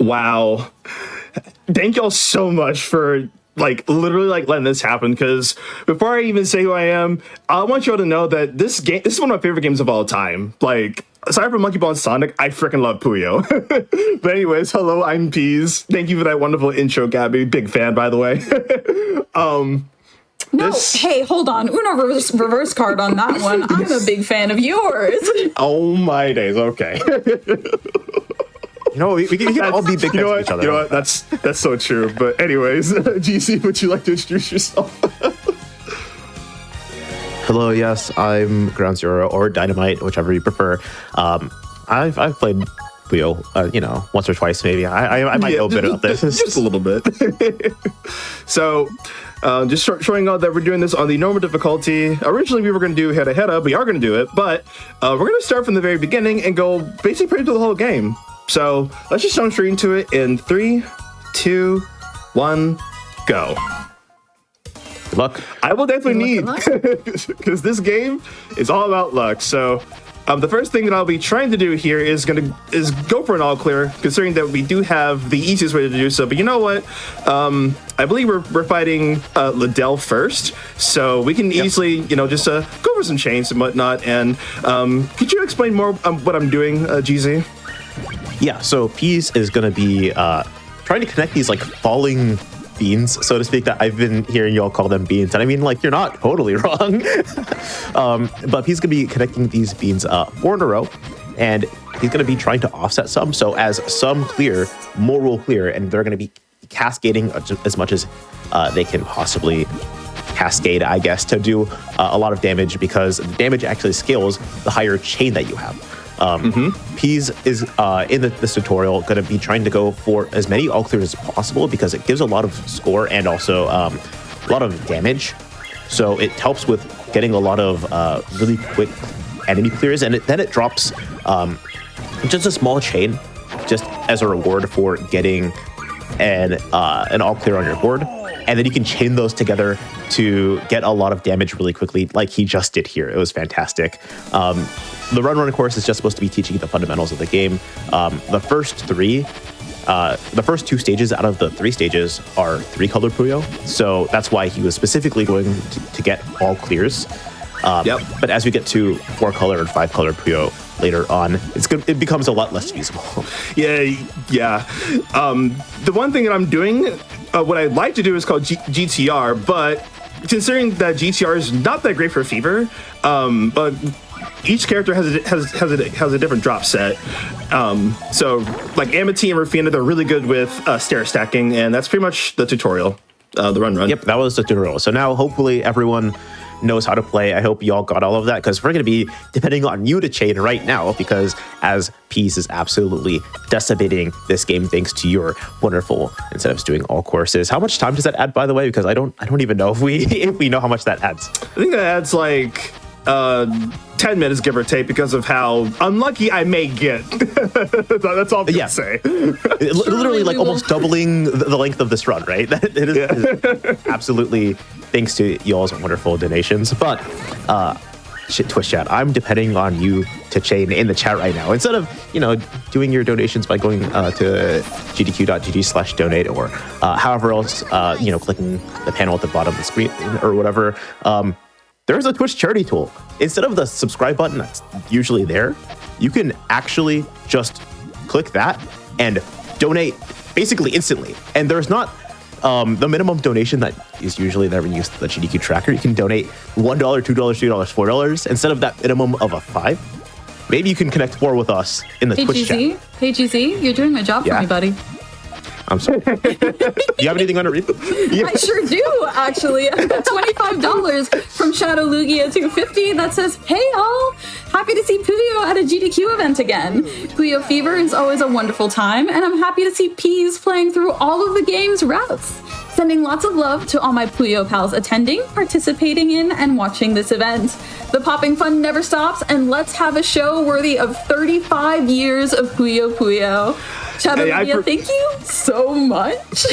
Wow. Thank y'all so much for literally letting this happen, because before I even say who I am, I want y'all to know that this is one of my favorite games of all time. Aside from Monkey Ball and Sonic, I freaking love Puyo. But anyways, hello, I'm Peas. Thank you for that wonderful intro, Gabby. Big fan, by the way. Hey, hold on. Uno reverse card on that one. I'm a big fan of yours. Oh my days. Okay. We can all be big fans of each other. You know what? That's so true. But anyways, GC, would you like to introduce yourself? Hello, yes, I'm Ground Zero or Dynamite, whichever you prefer. I've played Puyo, once or twice maybe. I might know a bit about this. Just a little bit. So, just showing out that we're doing this on the normal difficulty. Originally, we were going to do head-to-head, we are going to do it, but we're going to start from the very beginning and go basically pretty through the whole game. So, let's just jump straight into it in 3, 2, 1, go. Good luck. I will definitely need, because this game is all about luck. So the first thing that I'll be trying to do here is go for an all clear, considering that we do have the easiest way to do so. But you know what? I believe we're fighting Liddell first, so we can easily just go for some chains and whatnot. And could you explain more what I'm doing, GZ? Yeah. So Peas is going to be trying to connect these falling beans, so to speak, that I've been hearing y'all call them beans. And I mean, you're not totally wrong. But he's going to be connecting these beans 4 in a row, and he's going to be trying to offset some. So as some clear, more will clear, and they're going to be cascading as much as they can possibly cascade, I guess, to do a lot of damage, because the damage actually scales the higher chain that you have. Peas is in this tutorial going to be trying to go for as many all clears as possible, because it gives a lot of score and also a lot of damage. So it helps with getting a lot of really quick enemy clears, and then it drops just a small chain just as a reward for getting an all clear on your board. And then you can chain those together to get a lot of damage really quickly, like he just did here. It was fantastic. The run course is just supposed to be teaching the fundamentals of the game. The first 2 stages out of the 3 stages are 3-color Puyo. So that's why he was specifically going to get all clears. But as we get to 4-color and 5-color Puyo later on, it becomes a lot less feasible. Yeah. The one thing that I'm doing, what I'd like to do is called GTR, but considering that GTR is not that great for Fever, but each character has a different drop set. So Amity and Rafina, they're really good with stair stacking, and that's pretty much the tutorial, the run. Yep, that was the tutorial. So now hopefully everyone knows how to play. I hope y'all got all of that, because we're going to be depending on you to chain right now, because as Peas is absolutely decimating this game thanks to your wonderful incentives doing all courses. How much time does that add, by the way? Because I don't even know if we know how much that adds. I think that adds 10 minutes, give or take, because of how unlucky I may get. That's all I'm gonna say. Literally almost doubling the length of this run, right? It is absolutely thanks to y'all's wonderful donations. But Twitch chat, I'm depending on you to chain in the chat right now. Instead of doing your donations by going to gdq.gg/donate or however else, clicking the panel at the bottom of the screen or whatever. There's a Twitch charity tool. Instead of the subscribe button that's usually there, you can actually just click that and donate basically instantly. And there's not the minimum donation that is usually there when you use the GDQ tracker. You can donate $1, $2, $3, $4 instead of that minimum of a $5. Maybe you can connect 4 with us in the Twitch chat. Hey, GZ, you're doing my job for me, buddy. I'm sorry. You have anything underneath? Yeah. I sure do, actually. I've got $25 from Shadow Lugia 250 that says, "Hey all, happy to see Puyo at a GDQ event again. Puyo Fever is always a wonderful time, and I'm happy to see Peas playing through all of the game's routes. Sending lots of love to all my Puyo pals attending, participating in, and watching this event. The popping fun never stops, and let's have a show worthy of 35 years of Puyo Puyo. Shadow Media, thank you so much.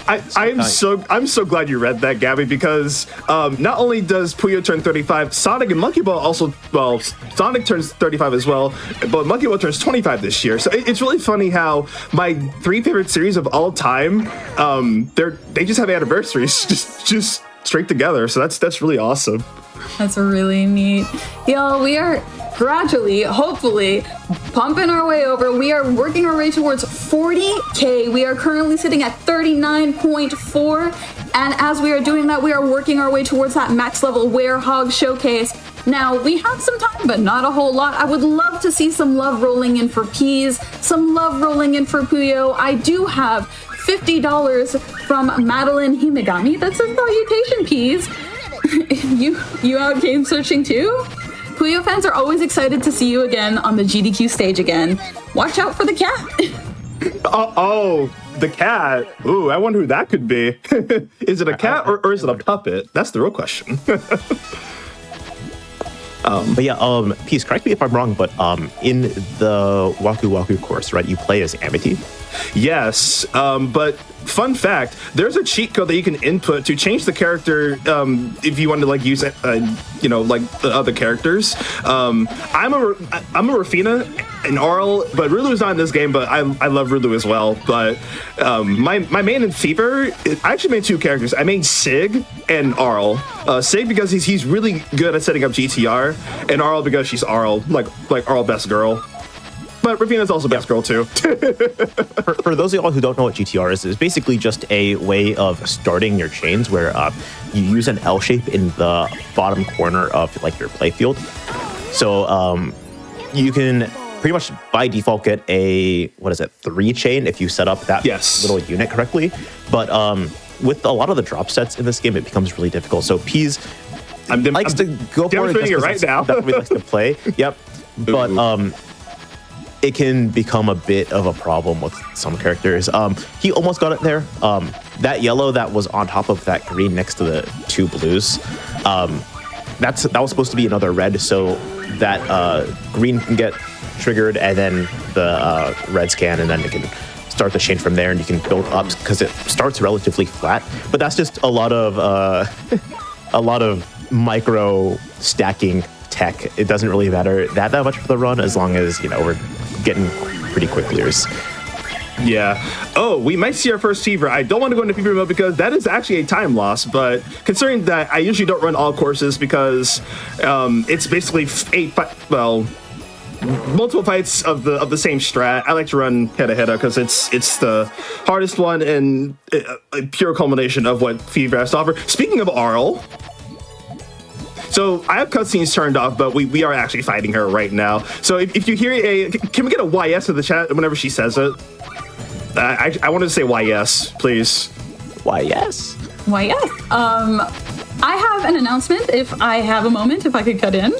I'm so glad you read that, Gabby, because not only does Puyo turn 35, Sonic and Monkey Ball also, well, Sonic turns 35 as well, but Monkey Ball turns 25 this year. So it's really funny how my 3 favorite series of all time, they just have anniversaries just straight together. So that's really awesome. That's really neat. Y'all, we are gradually, hopefully, pumping our way over. We are working our way towards 40K. We are currently sitting at 39.4. And as we are doing that, we are working our way towards that max level Werehog showcase. Now, we have some time, but not a whole lot. I would love to see some love rolling in for Peas, some love rolling in for Puyo. I do have $50 from Madeline Himegami. That's a salutation, Peas. You out game searching too? Puyo fans are always excited to see you again on the GDQ stage again. Watch out for the cat. Oh, the cat. Ooh, I wonder who that could be. Is it a cat or is it a puppet? That's the real question. But yeah, Peace, correct me if I'm wrong, but in the Waku Waku course, right, you play as Amity? Yes, but fun fact, there's a cheat code that you can input to change the character if you want to like use like the other characters. I'm a Rafina and Arl, but Rulu's not in this game, but I love Rulu as well. But my main in Fever, I actually made 2 characters. I made Sig and Arl. Sig because he's really good at setting up GTR, and Arl because she's Arl, like Arl best girl. But Rafina's also best girl too. For those of y'all who don't know what GTR is, it's basically just a way of starting your chains where you use an L shape in the bottom corner of like your playfield. So you can pretty much by default get a 3 chain if you set up that little unit correctly. But with a lot of the drop sets in this game, it becomes really difficult. So Peas likes to go for it right now. That's what he likes to play. Yep, but it can become a bit of a problem with some characters. He almost got it there. That yellow that was on top of that green next to the 2 blues, that was supposed to be another red, so that green can get triggered, and then the reds can, and then it can start the chain from there, and you can build up because it starts relatively flat. But that's just a lot of micro stacking tech. It doesn't really matter that much for the run as long as we're getting pretty quick clears. Yeah. Oh, we might see our first Fever. I don't want to go into Fever mode because that is actually a time loss, but considering that I usually don't run all courses because it's basically multiple fights of the same strat. I like to run head-to-head because it's the hardest one and a pure culmination of what Fever has to offer. Speaking of Arl, so I have cutscenes turned off, but we are actually fighting her right now. So if you hear can we get a YS in the chat whenever she says it? I wanted to say YS, please. YS? YS. I have an announcement if I have a moment, if I could cut in.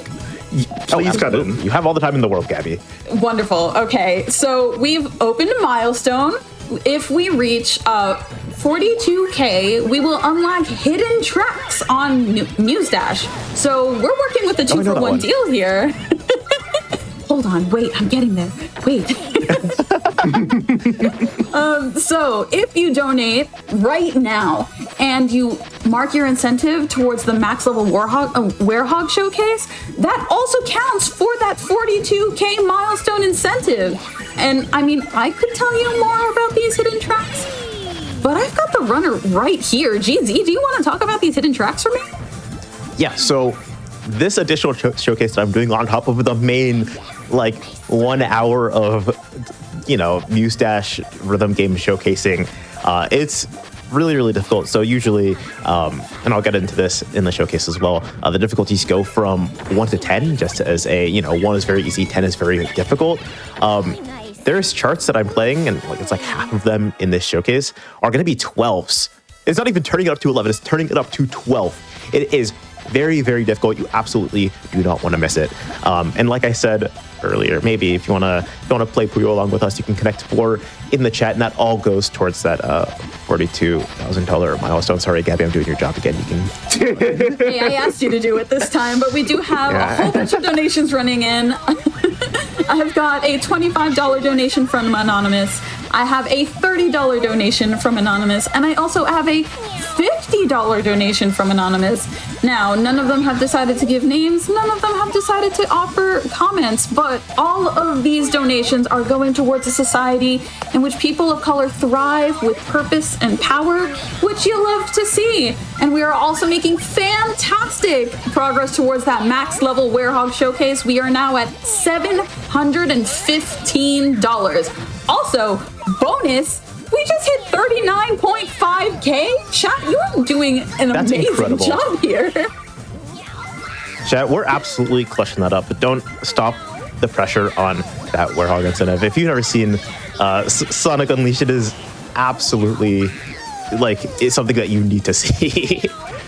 Please cut in. You have all the time in the world, Gabby. Wonderful. Okay, so we've opened a milestone. If we reach 42K, we will unlock hidden tracks on Muse Dash. So we're working with the 2-for-1 deal here. Hold on, wait, I'm getting there. Wait. So if you donate right now and you mark your incentive towards the max level Werehog showcase, that also counts for that 42K milestone incentive. And I mean, I could tell you more about these hidden tracks, but I've got the runner right here. GZ, do you want to talk about these hidden tracks for me? Yeah, so this additional showcase that I'm doing on top of the main, 1 hour of, Muse Dash rhythm game showcasing, it's really, really difficult. So usually, and I'll get into this in the showcase as well, the difficulties go from 1 to 10, just as 1 is very easy, 10 is very difficult. There's charts that I'm playing, and it's like half of them in this showcase are going to be 12s. It's not even turning it up to 11, it's turning it up to 12. It is very, very difficult. You absolutely do not want to miss it. And like I said earlier, maybe if you want to play Puyo along with us, you can connect 4 in the chat, and that all goes towards that $42,000 milestone. Sorry, Gabby, I'm doing your job again. You can. Hey, I asked you to do it this time, but we do have a whole bunch of donations running in. I have got a $25 donation from Anonymous. I have a $30 donation from Anonymous, and I also have a $50 donation from Anonymous. Now, none of them have decided to give names, none of them have decided to offer comments, but all of these donations are going towards a society in which people of color thrive with purpose and power, which you love to see. And we are also making fantastic progress towards that max level Werehog showcase. We are now at $715. Also, bonus, we just hit 39.5K. Chat, you're doing an amazing incredible job here. Chat, we're absolutely clutching that up, but don't stop the pressure on that Werehog incentive. If you've never seen Sonic Unleashed, it is absolutely it's something that you need to see.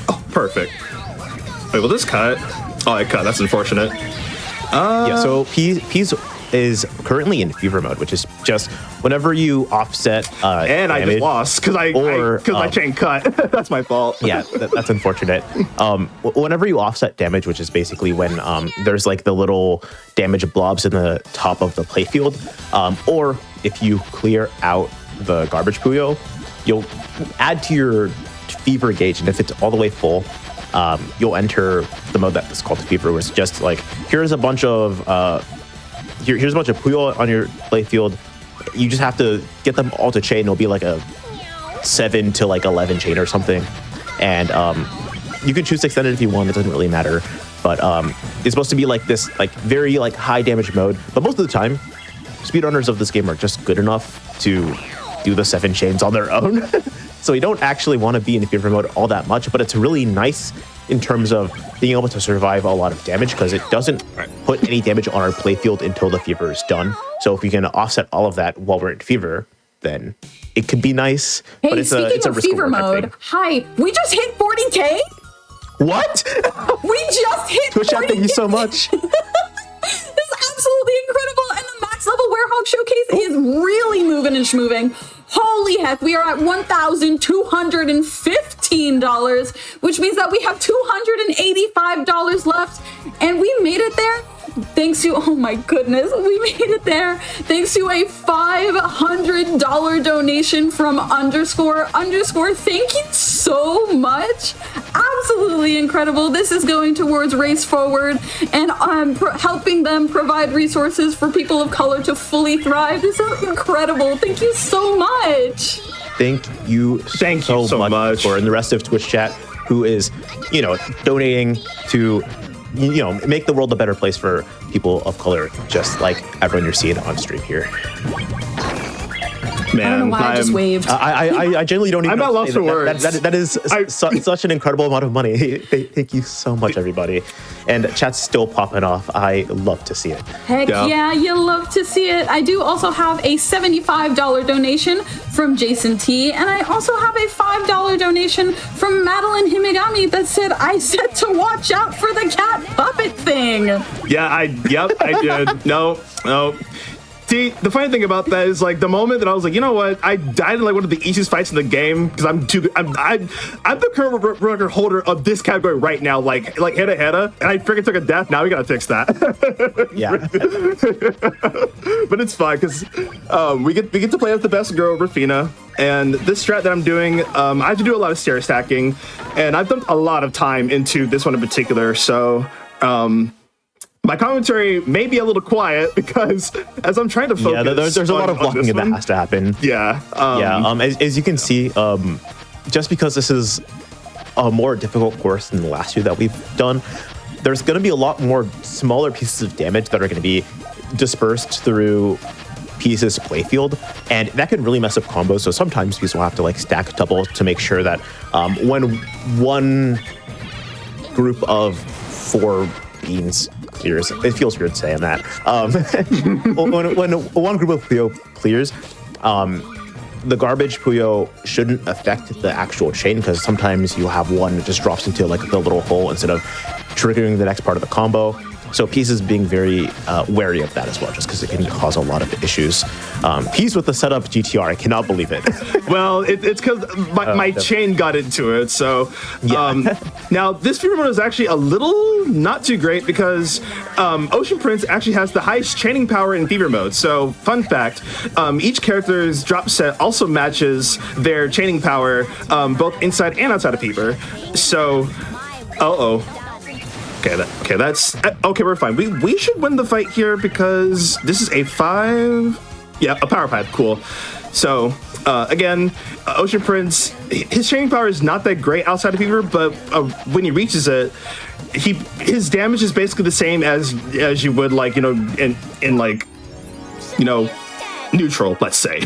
Oh, perfect. Wait, will this cut? Oh, it cut. That's unfortunate. Yeah, so Peas is currently in fever mode, which is just whenever you offset and I damage, just lost because my chain cut. That's my fault. Yeah, that's unfortunate. Whenever you offset damage, which is basically when there's like the little damage blobs in the top of the playfield, or if you clear out the garbage Puyo, you'll add to your fever gauge, and if it's all the way full, you'll enter the mode that is called fever, which is just like here's a bunch of here's a bunch of Puyo on your playfield. You just have to get them all to chain. It'll be like a 7 to 11 chain or something. And you can choose extended if you want. It doesn't really matter. But it's supposed to be like this very high damage mode. But most of the time, speedrunners of this game are just good enough to do the 7 chains on their own. So you don't actually want to be in fever mode all that much. But it's really nice in terms of being able to survive a lot of damage, because it doesn't put any damage on our playfield until the fever is done. So if we can offset all of that while we're in fever, then it could be nice. Hey, but it's speaking a of risk fever mode, hi, we just hit 40K? What? We just hit Twitch 40K. thank you so much. This is absolutely incredible, and the max level Werehog showcase is really moving and schmoving. Holy heck, we are at $1,215, which means that we have $285 left, and we made it there thanks to, oh my goodness, we made it there thanks to a $500 donation from underscore. Thank you so much. Absolutely incredible. This is going towards Race Forward and helping them provide resources for people of color to fully thrive. This is incredible. Thank you so much. Thank you so much for, and the rest of Twitch chat who is, donating to, make the world a better place for people of color, just like everyone you're seeing on stream here. Man, I don't know why I just waved. I genuinely don't even. I'm not lost for words. That is such an incredible amount of money. Thank you so much, everybody. And chat's still popping off. I love to see it. Heck yeah, you love to see it. I do also have a $75 donation from Jason T, and I also have a $5 donation from Madeline Himigami that said, I said to watch out for the cat puppet thing. Yeah, I did. No. See, the funny thing about that is, the moment that I was like, you know what, I died in one of the easiest fights in the game because I'm the current record holder of this category right now, like Heda, and I freaking took a death. Now we gotta fix that. Yeah, but it's fine because we get to play with the best girl, Rafina, and this strat that I'm doing, I have to do a lot of stair stacking, and I've dumped a lot of time into this one in particular, so. My commentary may be a little quiet because as I'm trying to focus, there's a lot of blocking that has to happen. Yeah, as you can see, just because this is a more difficult course than the last two that we've done, there's going to be a lot more smaller pieces of damage that are going to be dispersed through Peas' playfield, and that can really mess up combos. So sometimes Peas will have to stack double to make sure that when one group of 4 beans clears. It feels weird saying that. When one group of Puyo clears, the garbage Puyo shouldn't affect the actual chain, because sometimes you have one that just drops into like the little hole instead of triggering the next part of the combo. So Peas is being very wary of that as well, just because it can cause a lot of issues. Peas with the setup GTR, I cannot believe it. Well, it's because my chain got into it. So now this fever mode is actually a little not too great, because Ocean Prince actually has the highest chaining power in fever mode. So fun fact, each character's drop set also matches their chaining power both inside and outside of fever. So, Okay, that's okay. We're fine. We should win the fight here, because this is a 5. Yeah, a power 5. Cool. So again, Ocean Prince, his training power is not that great outside of fever, but when he reaches it, his damage is basically the same as you would, like, you know, in like, you know, neutral, let's say.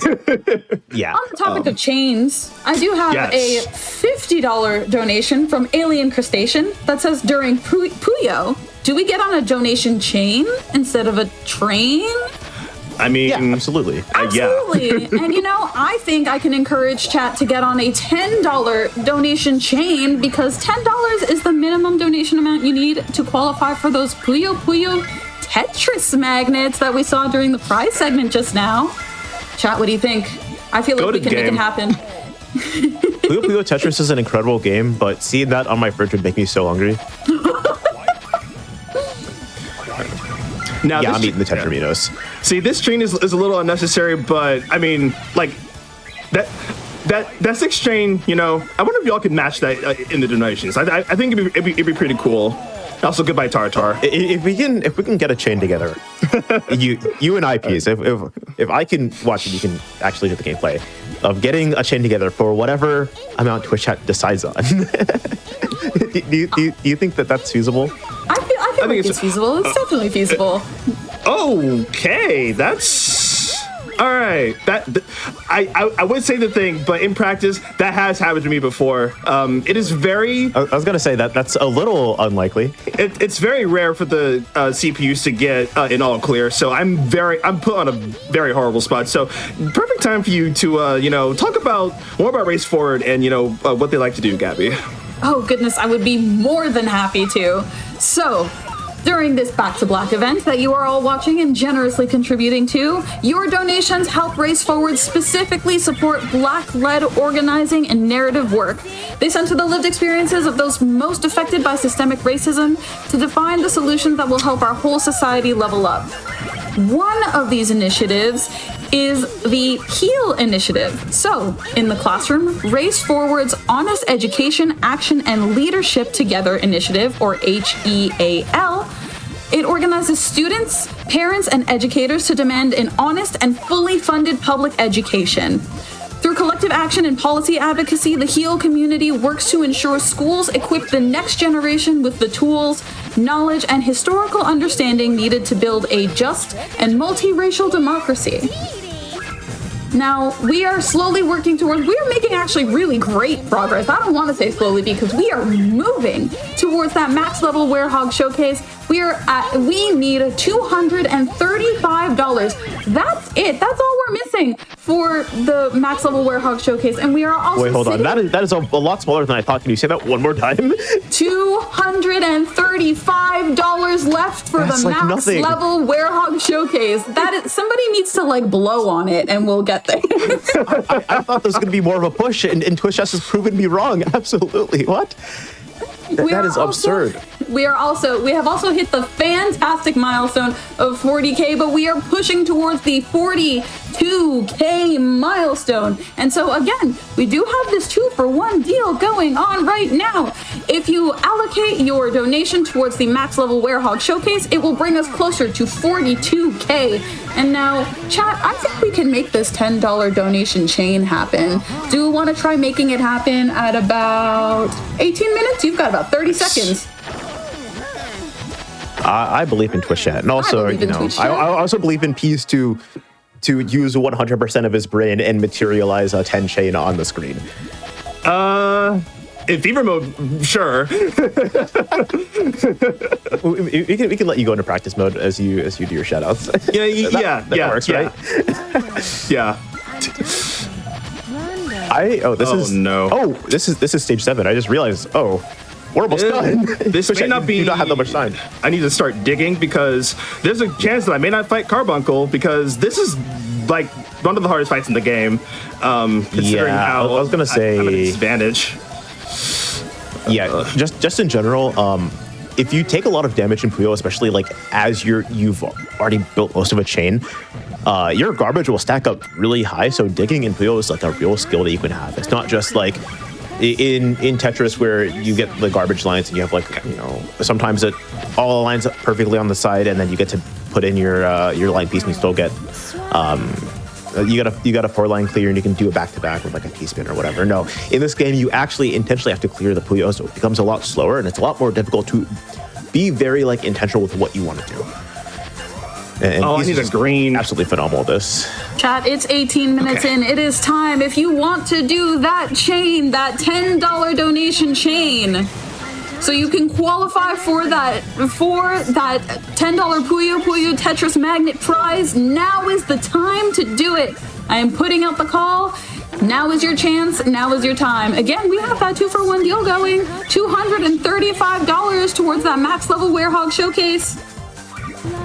Yeah. On the topic of chains, I do have a $50 donation from Alien Crustacean that says, during Puyo, do we get on a donation chain instead of a train? I mean, yeah, absolutely. Absolutely. And you know, I think I can encourage chat to get on a $10 donation chain, because $10 is the minimum donation amount you need to qualify for those Puyo Tetris magnets that we saw during the prize segment just now. Chat, what do you think? I feel like we can make it happen. Puyo Tetris is an incredible game, but seeing that on my fridge would make me so hungry. Now, yeah, I'm eating the Tetraminos. See, this train is a little unnecessary, but I mean, like, that 6 train, you know, I wonder if y'all could match that in the donations. I think it'd be pretty cool. Also, goodbye, Tartar. If we can get a chain together, you and I, Peas, if I can watch it, you can actually do the gameplay of getting a chain together for whatever amount Twitch chat decides on. do you think that that's feasible? I feel like it's feasible. It's definitely feasible. Okay, that's all right. I would say the thing, but in practice, that has happened to me before. It is very. I was gonna say that's a little unlikely. It's very rare for the CPUs to get an all clear, so I'm put on a very horrible spot. So perfect time for you to you know, talk more about Race Forward and, you know, what they like to do, Gabby. Oh goodness, I would be more than happy to. So, during this Back to Black event that you are all watching and generously contributing to, your donations help Race Forward specifically support Black-led organizing and narrative work. They center the lived experiences of those most affected by systemic racism to define the solutions that will help our whole society level up. One of these initiatives is the HEAL initiative. So, in the classroom, Race Forward's Honest Education, Action, and Leadership Together initiative, or HEAL, it organizes students, parents, and educators to demand an honest and fully funded public education. Through collective action and policy advocacy, the HEAL community works to ensure schools equip the next generation with the tools, knowledge, and historical understanding needed to build a just and multiracial democracy. Now, we are slowly working towards, we are making actually really great progress. I don't want to say slowly, because we are moving towards that max level Werehog showcase. We need $235. That's it. That's all we're missing for the max level Werehog showcase. And we are also Wait, hold on. That is a lot smaller than I thought. Can you say that one more time? $235 left for the like max nothing. level Werehog showcase. That is, somebody needs to like blow on it and we'll get there. I thought there was going to be more of a push, and Twitch has proven me wrong. Absolutely. What? That is absurd. We have also hit the fantastic milestone of 40K, but we are pushing towards the 42K milestone. And so again, we do have this 2-for-1 deal going on right now. If you allocate your donation towards the max level Werehog showcase, it will bring us closer to 42K. And now, chat, I think we can make this $10 donation chain happen. Do we want to try making it happen at about 18 minutes? You've got about 30 seconds. I believe in Twitch chat, and also, you know, I also believe in Peas to use 100% of his brain and materialize a 10 chain on the screen. In fever mode, sure. we can let you go into practice mode as you do your shoutouts. Yeah, that works, right? yeah. This is stage 7. I just realized. Oh, we're almost done. This may not be. Do not have that much time. I need to start digging because there's a chance that I may not fight Carbuncle because this is like one of the hardest fights in the game. Considering how I was gonna say I'm at a disadvantage. Yeah, just in general, if you take a lot of damage in Puyo, especially like as you've already built most of a chain, your garbage will stack up really high. So digging in Puyo is like a real skill that you can have. It's not just like in Tetris where you get the garbage lines and you have like, you know, sometimes it all lines up perfectly on the side and then you get to put in your line piece and you still get you got a 4-line clear and you can do a back-to-back with like a T-spin or whatever. No, in this game you actually intentionally have to clear the Puyo, so it becomes a lot slower and it's a lot more difficult to be very like intentional with what you want to do. And I need a green. Absolutely phenomenal at this. Chat, it's 18 minutes in. It is time. If you want to do that chain, that $10 donation chain, so you can qualify for that $10 Puyo Tetris Magnet prize, now is the time to do it. I am putting out the call. Now is your chance. Now is your time. Again, we have that 2-for-1 deal going. $235 towards that max level Werehog showcase.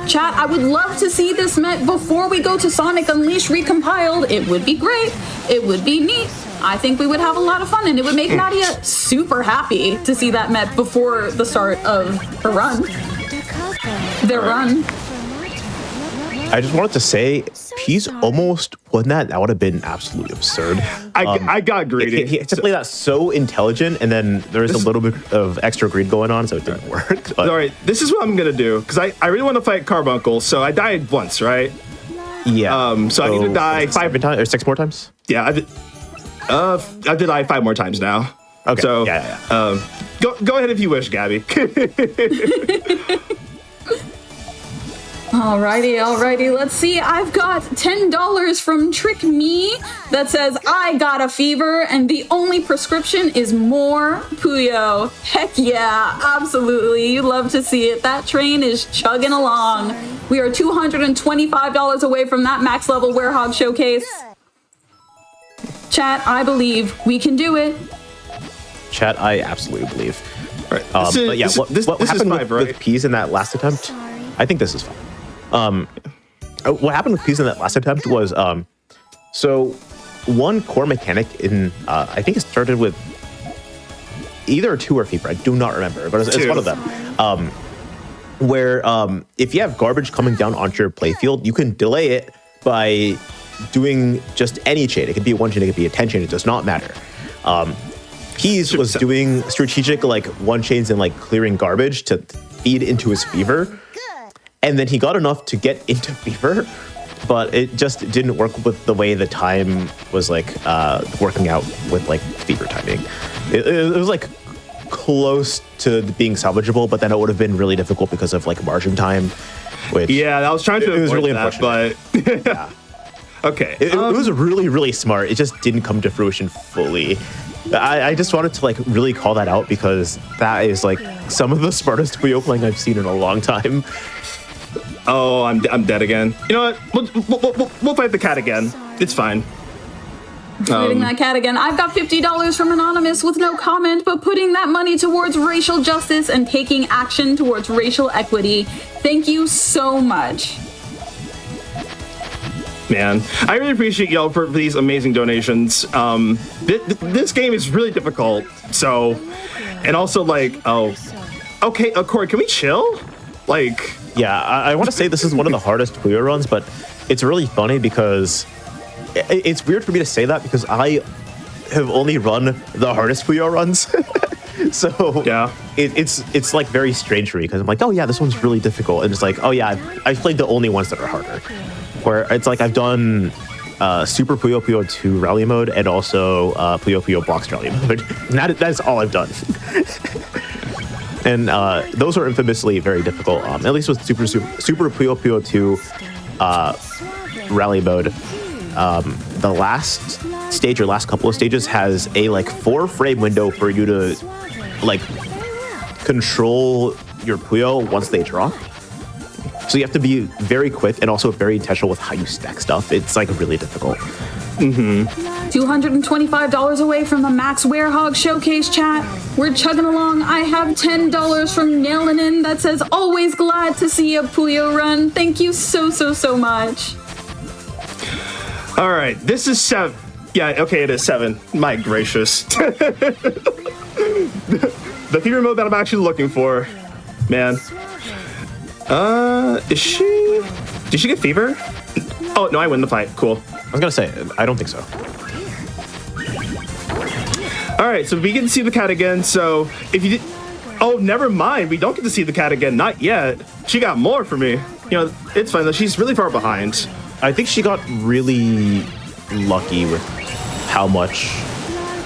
Chat, I would love to see this met before we go to Sonic Unleashed recompiled. It would be great. It would be neat. I think we would have a lot of fun, and it would make Nadia super happy to see that met before the start of her run. Their run. I just wanted to say, Peas almost won that. That would have been absolutely absurd. I got greedy. He had to play that so intelligent, and then there was a little bit of extra greed going on, so it didn't work. But. All right, this is what I'm gonna do because I really want to fight Carbuncle. So I died once, right? Yeah. So I need to die 5 times or 6 more times. Yeah, I did die 5 more times now. Okay. So yeah. Go ahead if you wish, Gabby. Alrighty, let's see. I've got $10 from Trick Me that says, I got a fever, and the only prescription is more Puyo. Heck yeah, absolutely. You love to see it. That train is chugging along. We are $225 away from that max level Werehog showcase. Chat, I believe we can do it. Chat, I absolutely believe. All right. What happened is 5, right? with Peas in that last attempt? I think this is fine. What happened with Peas in that last attempt was, so one core mechanic in, I think it started with either a 2 or fever. I do not remember, but it's one of them. Where if you have garbage coming down onto your playfield, you can delay it by doing just any chain. It could be a 1 chain, it could be a 10 chain. It does not matter. Peas was doing strategic like 1 chains and like clearing garbage to feed into his fever. And then he got enough to get into fever, but it just didn't work with the way the time was like working out with like fever timing. It was like close to being salvageable, but then it would have been really difficult because of like margin time. Which I was trying to avoid really that, but yeah. Okay. It was really, really smart. It just didn't come to fruition fully. I just wanted to like really call that out because that is like some of the smartest Puyo playing I've seen in a long time. Oh, I'm dead again. You know what? We'll fight the cat again. It's fine. Fighting that cat again. I've got $50 from Anonymous with no comment, but putting that money towards racial justice and taking action towards racial equity. Thank you so much. Man, I really appreciate y'all for these amazing donations. This game is really difficult. So, and also like, okay, Corey, can we chill? Like, yeah, I want to say this is one of the hardest Puyo runs, but it's really funny because it's weird for me to say that because I have only run the hardest Puyo runs. So yeah, it's like very strange for me because I'm like, oh yeah, this one's really difficult, and it's like, oh yeah, I've played the only ones that are harder. Where it's like I've done Super Puyo 2 Rally Mode and also Puyo Box Rally Mode. And that is all I've done. And those are infamously very difficult. At least with Super Puyo 2 Rally Mode, the last stage or last couple of stages has a like 4-frame window for you to like control your Puyo once they drop. So you have to be very quick and also very intentional with how you stack stuff. It's like really difficult. Mm-hmm. $225 away from the Max Werehog Showcase chat. We're chugging along. I have $10 from Nailinin that says, always glad to see a Puyo run. Thank you so much. All right, this is 7. Yeah, okay, it is 7. My gracious. The fever mode that I'm actually looking for. Man. Is she... Did she get fever? Oh, no, I win the fight. Cool. I was gonna say, I don't think so. All right, so we get to see the cat again. So if you did... Oh, never mind. We don't get to see the cat again. Not yet. She got more for me. You know, it's fine, though. She's really far behind. I think she got really lucky with how much,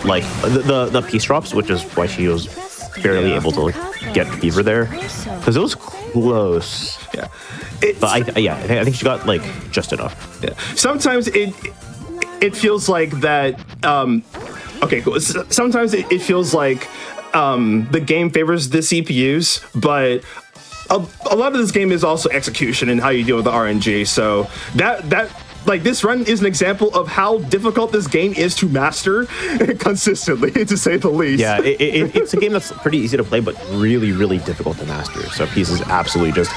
like, the peace drops, which is why she was barely able to get fever there, because it was close. Yeah, but I think she got like just enough. Yeah, sometimes it feels like that. Okay, cool. Sometimes it feels like the game favors the CPUs, but a lot of this game is also execution and how you deal with the RNG. So that like this run is an example of how difficult this game is to master consistently, to say the least. Yeah, it's a game that's pretty easy to play, but really, really difficult to master. So Peace is absolutely just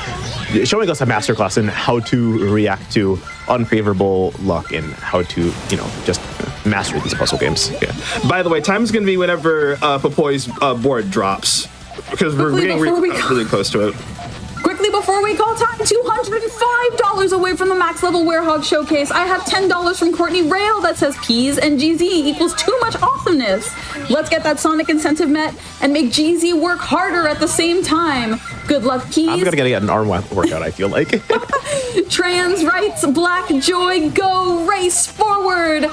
showing us a masterclass in how to react to unfavorable luck and how to, you know, just master these puzzle games. Yeah. By the way, time is going to be whenever Popoy's board drops, because we're getting really close to it. Quickly before we call time, $205 away from the Max Level Werehog Showcase. I have $10 from Courtney Rail that says Peas and GZ equals too much awesomeness. Let's get that Sonic incentive met and make GZ work harder at the same time. Good luck, Peas. I'm gonna get an arm workout, I feel like. Trans rights, Black Joy, go race forward.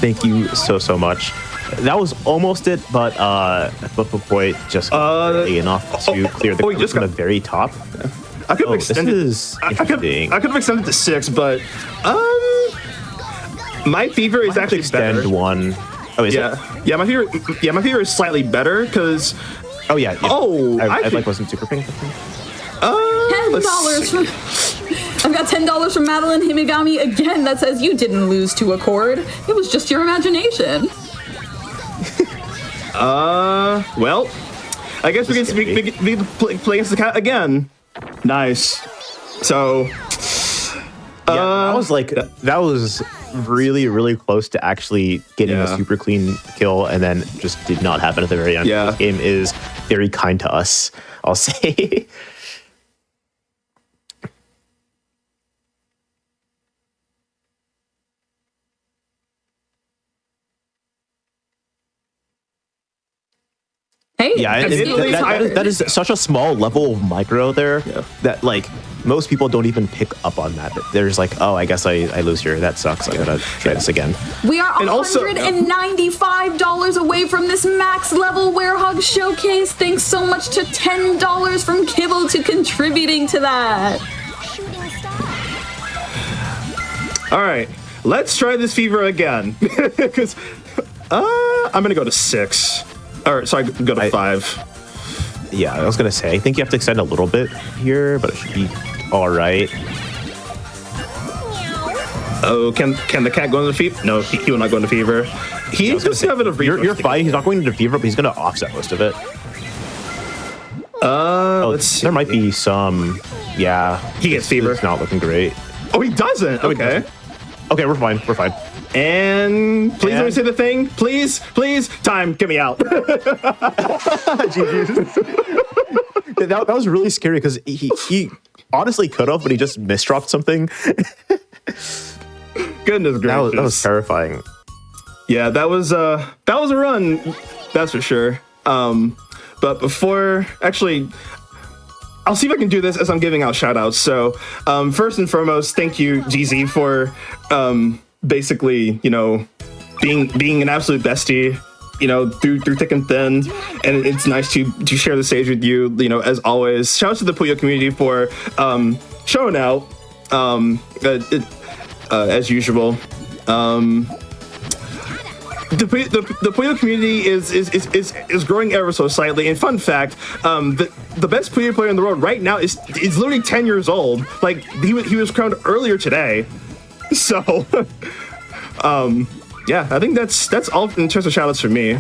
Thank you so much. That was almost it, but Popoy just barely enough to clear the group from the very top. I could have extended. I could have extended to 6, but my fever is actually better. Extend one. Oh, is it? Yeah, my fever. Yeah, my fever is slightly better because. Oh yeah. Oh, I like wasn't super pink. $10 from. I've got $10 from Madeline Himigami again that says you didn't lose to a chord. It was just your imagination. Well, I guess we can play against the cat again. Nice. So, yeah, that was really close to actually getting a super clean kill, and then just did not happen at the very end. Yeah. This game is very kind to us, I'll say. Hey, yeah, that is such a small level of micro there that like most people don't even pick up on that. There's like, oh, I guess I lose here. That sucks. I gotta try this again. We are $195 away from this Max Level Werehog Showcase. Thanks so much to $10 from Kibble to contributing to that. All right, let's try this fever again because I'm gonna go to 6. Or sorry, go to 5. Yeah, I was gonna say, I think you have to extend a little bit here, but it should be all right. Oh, can the cat go into fever? No, he will not go into fever. He's just having a You're fine. He's not going into fever, but he's gonna offset most of it. There might be some. Yeah, he gets fever. It's not looking great. Oh, he doesn't. Okay. Okay, we're fine. We're fine. And please let me say the thing. Please. Time, get me out. that was really scary because he honestly could have, but he just misdropped something. Goodness gracious. That was terrifying. Yeah, that was a run. That's for sure. But before, actually, I'll see if I can do this as I'm giving out shout outs. So first and foremost, thank you, GZ, for basically, you know, being an absolute bestie, you know, through thick and thin, and it's nice to share the stage with you, you know, as always. Shout out to the Puyo community for showing out as usual. The Puyo community is growing ever so slightly. And fun fact, the best Puyo player in the world right now is literally 10 years old. Like he was crowned earlier today. So, yeah, I think that's all in terms of shoutouts for me.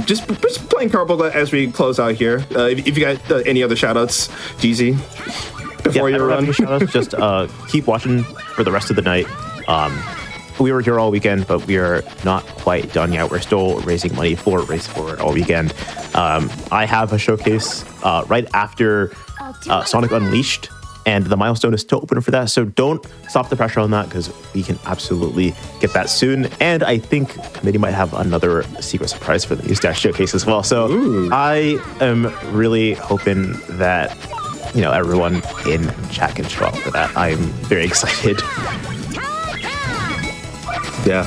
Just playing Carbola as we close out here. If you got any other shoutouts, Jeezy, before you run. Shoutouts, just keep watching for the rest of the night. We were here all weekend, but we are not quite done yet. We're still raising money for Race Forward all weekend. I have a showcase right after Sonic Unleashed, and the milestone is still open for that. So don't stop the pressure on that, because we can absolutely get that soon. And I think committee might have another secret surprise for the News Dash showcase as well. So I am really hoping that everyone in chat can show up for that. I'm very excited. Yeah,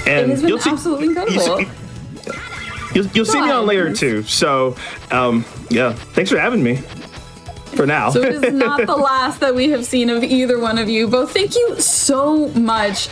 and It has been absolutely incredible. You'll see me on later too. So, yeah, thanks for having me. For now. So it is not the last that we have seen of either one of you. Both, thank you so much.